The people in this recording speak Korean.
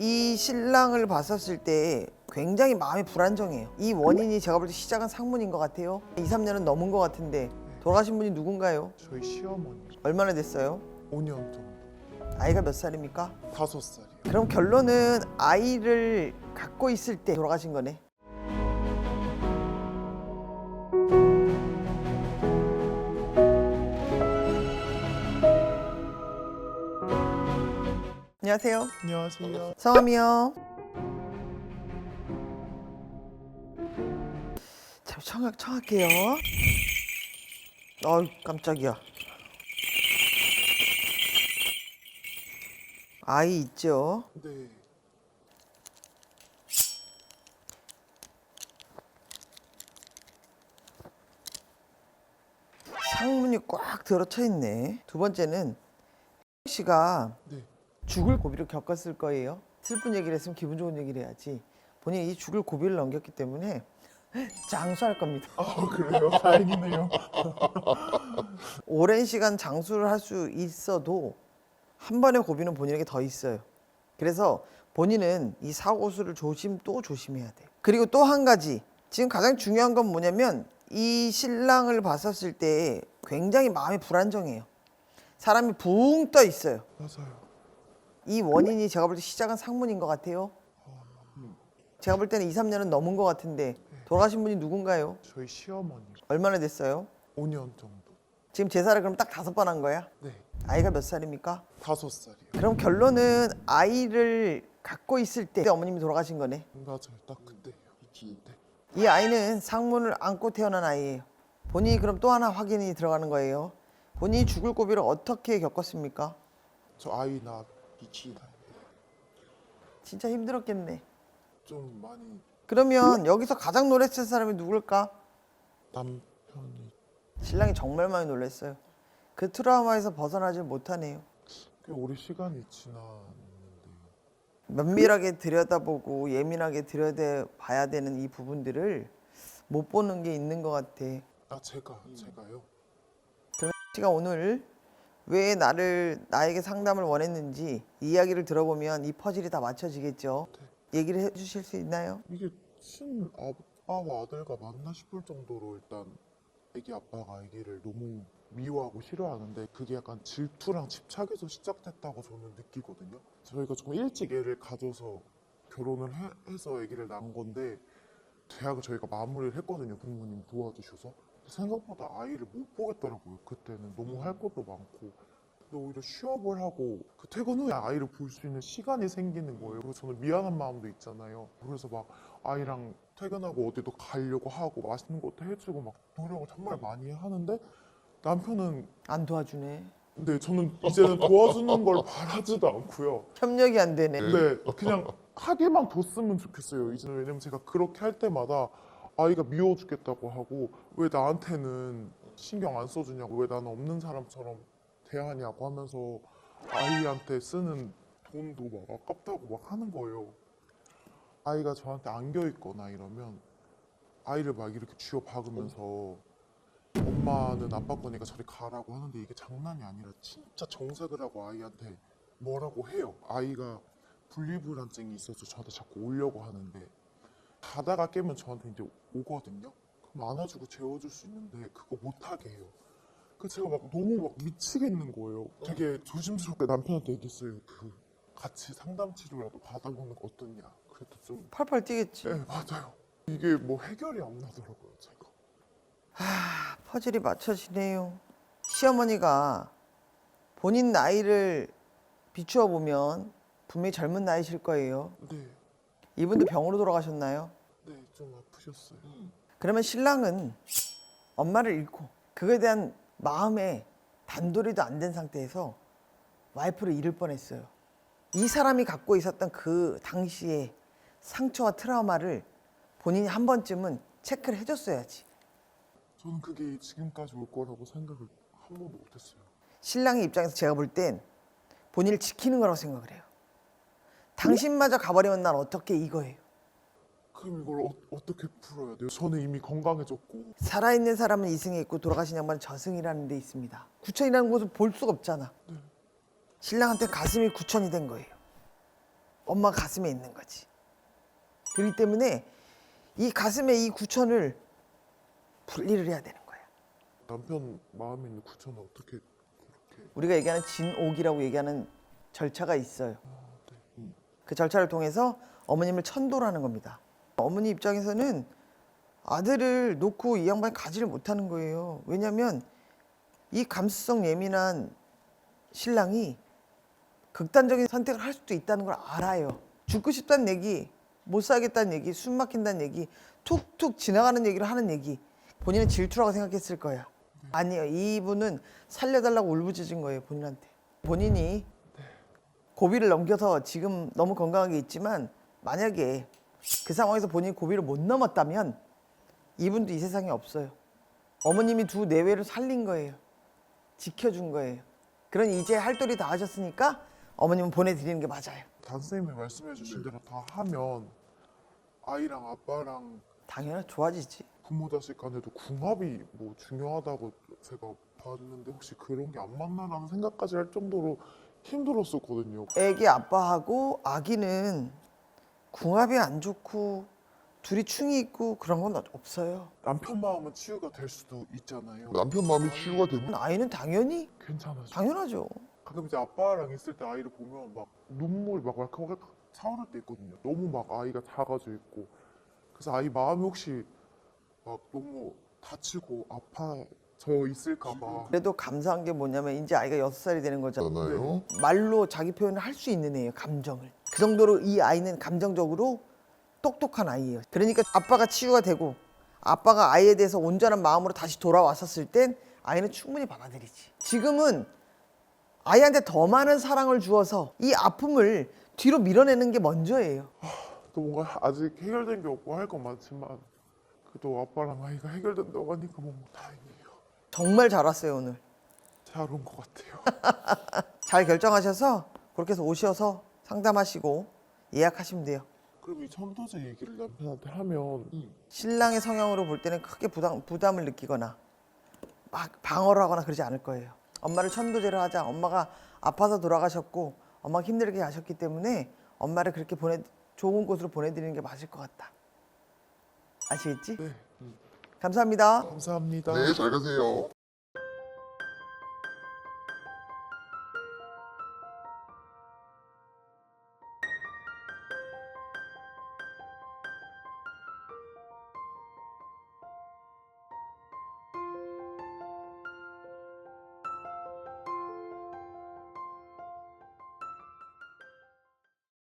이 신랑을 봤었을 때 굉장히 마음이 불안정해요. 이 원인이 제가 볼 때 시작은 상문인 것 같아요. 2, 3년은 넘은 것 같은데 돌아가신 분이 누군가요? 저희 시어머니 얼마나 됐어요? 5년 정도. 아이가 몇 살입니까? 5살이요. 그럼 결론은 아이를 갖고 있을 때 돌아가신 거네. 안녕하세요. 안녕하세요. 성함이요. 참 청할게요. 어이 깜짝이야. 아이 있죠? 네. 상문이 꽉 들어차 있네. 두 번째는 씨가 네. 죽을 고비를 겪었을 거예요. 슬픈 얘기를 했으면 기분 좋은 얘기를 해야지. 본인이 이 죽을 고비를 넘겼기 때문에 장수할 겁니다. 아 그래요? 다행이네요. 오랜 시간 장수를 할 수 있어도 한 번의 고비는 본인에게 더 있어요. 그래서 본인은 이 사고수를 또 조심해야 돼. 그리고 또 한 가지, 지금 가장 중요한 건 뭐냐면 이 신랑을 봤었을 때 굉장히 마음이 불안정해요. 사람이 붕 떠 있어요. 맞아요. 이 원인이 제가 볼 때 시작은 상문인 것 같아요. 제가 볼 때는 2, 3년은 넘은 것 같은데 돌아가신 분이 누군가요? 저희 시어머니 얼마나 됐어요? 5년 정도. 지금 제사를 그럼 딱 5번 한 거야? 네. 아이가 몇 살입니까? 5살이요. 그럼 결론은 아이를 갖고 있을 때 어머님이 돌아가신 거네. 맞아요. 딱 그때요. 네. 이 아이는 상문을 안고 태어난 아이예요. 본인이 그럼 또 하나 확인이 들어가는 거예요. 본인이 죽을 고비를 어떻게 겪었습니까? 저 아이 낳기 기다는데 진짜 힘들었겠네. 좀 많이 그러면 여기서 가장 놀랐을 사람이 누굴까? 남편이 신랑이 정말 많이 놀랐어요. 그 트라우마에서 벗어나질 못하네요. 꽤 오래 시간이 지났는데요. 면밀하게 들여다보고 예민하게 들여다봐야 되는 이 부분들을 못 보는 게 있는 것 같아. 아 제가요? 그럼 씨가 오늘 왜 나에게 상담을 원했는지 이야기를 들어보면 이 퍼즐이 다 맞춰지겠죠. 얘기를 해주실 수 있나요? 이게 친아빠와 아들과 맞나 싶을 정도로 일단 애기 아빠가 아기를 너무 미워하고 싫어하는데 그게 약간 질투랑 집착에서 시작됐다고 저는 느끼거든요. 저희가 좀 일찍 애를 가져서 결혼을 해서 아기를 낳은 건데 대학을 저희가 마무리를 했거든요. 부모님 도와주셔서. 생각보다 아이를 못 보겠더라고요. 그때는 너무 할 것도 많고. 근데 오히려 취업을 하고 그 퇴근 후에 아이를 볼 수 있는 시간이 생기는 거예요. 그래서 저는 미안한 마음도 있잖아요. 그래서 막 아이랑 퇴근하고 어디도 가려고 하고 맛있는 것도 해주고 막 노력을 정말 많이 하는데 남편은 안 도와주네. 근데 저는 이제는 도와주는 걸 바라지도 않고요. 협력이 안 되네. 근데 그냥 하게만 뒀으면 좋겠어요. 이제는 왜냐면 제가 그렇게 할 때마다 아이가 미워 죽겠다고 하고 왜 나한테는 신경 안 써주냐고 왜 나는 없는 사람처럼 대하냐고 하면서 아이한테 쓰는 돈도 막 아깝다고 막 하는 거예요. 아이가 저한테 안겨 있거나 이러면 아이를 막 이렇게 쥐어 박으면서 엄마는 아빠 거니까 저리 가라고 하는데 이게 장난이 아니라 진짜 정색을 하고 아이한테 뭐라고 해요. 아이가 분리불안증이 있어서 저한테 자꾸 오려고 하는데 자다가 깨면 저한테 이제 오거든요. 그럼 안아주고 재워줄 수 있는데 그거 못하게 해요. 그래서 제가 막 너무 막 미치겠는 거예요. 되게 조심스럽게 남편한테 얘기했어요. 그 같이 상담 치료라도 받아보는 거 어떠냐. 그래도 좀 펄펄 뛰겠지. 네, 맞아요. 이게 뭐 해결이 안 나더라고요, 제가. 퍼즐이 맞춰지네요. 시어머니가 본인 나이를 비추어 보면 분명히 젊은 나이실 거예요. 네, 이분도 병으로 돌아가셨나요? 네, 좀 아프셨어요. 그러면 신랑은 엄마를 잃고 그거에 대한 마음에 단도리도 안 된 상태에서 와이프를 잃을 뻔했어요. 이 사람이 갖고 있었던 그 당시의 상처와 트라우마를 본인이 한 번쯤은 체크를 해줬어야지. 저는 그게 지금까지 올 거라고 생각을 한 번도 못했어요. 신랑의 입장에서 제가 볼 땐 본인을 지키는 거라고 생각을 해요. 당신마저 가버리면 난 어떻게 이거예요. 그럼 이걸 어떻게 풀어야 돼요? 저는 이미 건강해졌고. 살아있는 사람은 이승에 있고 돌아가신 양반은 저승이라는 데 있습니다. 구천이라는 곳을 볼 수가 없잖아. 신랑한테 가슴이 구천이 된 거예요. 엄마 가슴에 있는 거지. 그렇기 때문에 이 가슴에 이 9천을 분리를 해야 되는 거야. 남편 마음에 있는 9천은 어떻게 그렇게 우리가 얘기하는 진옥이라고 얘기하는 절차가 있어요. 그 절차를 통해서 어머님을 천도라는 겁니다. 어머니 입장에서는 아들을 놓고 이 양반이 가지를 못하는 거예요. 왜냐하면 이 감수성 예민한 신랑이 극단적인 선택을 할 수도 있다는 걸 알아요. 죽고 싶다는 얘기, 못 살겠다는 얘기, 숨 막힌다는 얘기, 툭툭 지나가는 얘기를 하는 얘기, 본인은 질투라고 생각했을 거야. 아니요, 이분은 살려달라고 울부짖은 거예요, 본인한테. 본인이 고비를 넘겨서 지금 너무 건강하게 있지만 만약에 그 상황에서 본인이 고비를 못 넘었다면 이분도 이 세상에 없어요. 어머님이 두 내외를 살린 거예요. 지켜준 거예요. 그런 이제 할 도리 다 하셨으니까 어머님은 보내드리는 게 맞아요. 단쌤이 말씀해 주신 대로 다 하면 아이랑 아빠랑 당연히 좋아지지. 부모 자식 간에도 궁합이 뭐 중요하다고 제가 봤는데 혹시 그런 게 안 맞나라는 생각까지 할 정도로 힘들었었거든요. 애기 아빠하고 아기는 궁합이 안 좋고 둘이 충이 있고 그런 건 없어요. 남편 마음은 치유가 될 수도 있잖아요. 남편 마음이 치유가 되면 아이는 당연히 괜찮아죠. 당연하죠. 가끔 이제 아빠랑 있을 때 아이를 보면 막 눈물이 막 왈칵왈칵 차오를 때 있거든요. 너무 막 아이가 작아져 있고 그래서 아이 마음이 혹시 막 너무 다치고 아파져 있을까봐. 그래도 감사한 게 뭐냐면 이제 아이가 6살이 되는 거잖아요. 잖아요. 말로 자기 표현을 할 수 있는 애예요. 감정을. 그 정도로 이 아이는 감정적으로 똑똑한 아이예요. 그러니까 아빠가 치유가 되고 아빠가 아이에 대해서 온전한 마음으로 다시 돌아왔었을 땐 아이는 충분히 받아들이지. 지금은 아이한테 더 많은 사랑을 주어서 이 아픔을 뒤로 밀어내는 게 먼저예요. 또 뭔가 아직 해결된 게 없고 할 건 많지만 그래도 아빠랑 아이가 해결된다고 하니까 뭔가 다행이에요. 정말 잘 왔어요 오늘. 잘 온 것 같아요. 잘 결정하셔서 그렇게 해서 오셔서 상담하시고 예약하시면 돼요. 그럼 이 천도제 얘기를 남편한테 하면 신랑의 성향으로 볼 때는 크게 부담을 느끼거나 막 방어를 하거나 그러지 않을 거예요. 엄마를 천도제로 하자. 엄마가 아파서 돌아가셨고 엄마가 힘들게 하셨기 때문에 엄마를 그렇게 좋은 곳으로 보내드리는 게 맞을 것 같다. 아시겠지? 네. 감사합니다. 감사합니다. 네, 잘 가세요.